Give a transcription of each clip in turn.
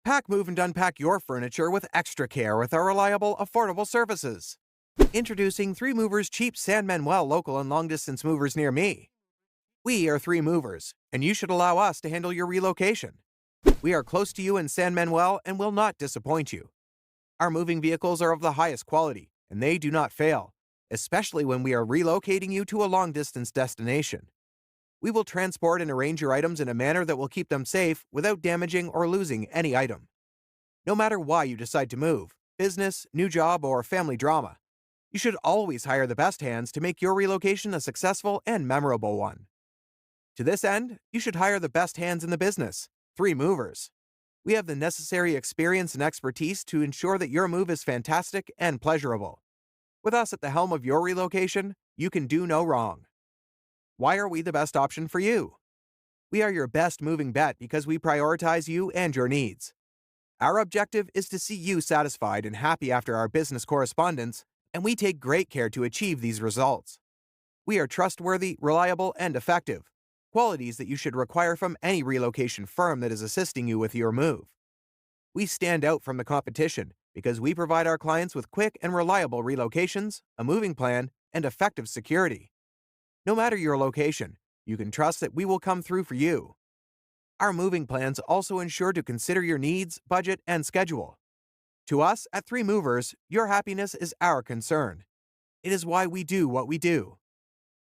Pack, move, and unpack your furniture with extra care with our reliable, affordable services. Introducing 3 Movers Cheap San Manuel local and long distance movers near me. We are 3 Movers, and you should allow us to handle your relocation. We are close to you in San Manuel and will not disappoint you. Our moving vehicles are of the highest quality, and they do not fail, especially when we are relocating you to a long distance destination. We will transport and arrange your items in a manner that will keep them safe without damaging or losing any item. No matter why you decide to move, business, new job, or family drama, you should always hire the best hands to make your relocation a successful and memorable one. To this end, you should hire the best hands in the business, 3 Movers. We have the necessary experience and expertise to ensure that your move is fantastic and pleasurable. With us at the helm of your relocation, you can do no wrong. Why are we the best option for you? We are your best moving bet because we prioritize you and your needs. Our objective is to see you satisfied and happy after our business correspondence, and we take great care to achieve these results. We are trustworthy, reliable, and effective, qualities that you should require from any relocation firm that is assisting you with your move. We stand out from the competition because we provide our clients with quick and reliable relocations, a moving plan, and effective security. No matter your location, you can trust that we will come through for you. Our moving plans also ensure to consider your needs, budget, and schedule. To us, at 3 Movers, your happiness is our concern. It is why we do what we do.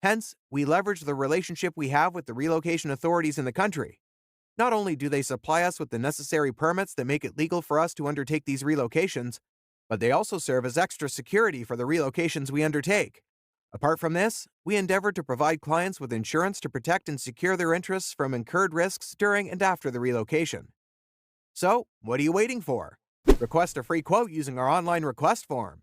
Hence, we leverage the relationship we have with the relocation authorities in the country. Not only do they supply us with the necessary permits that make it legal for us to undertake these relocations, but they also serve as extra security for the relocations we undertake. Apart from this, we endeavor to provide clients with insurance to protect and secure their interests from incurred risks during and after the relocation. So, what are you waiting for? Request a free quote using our online request form.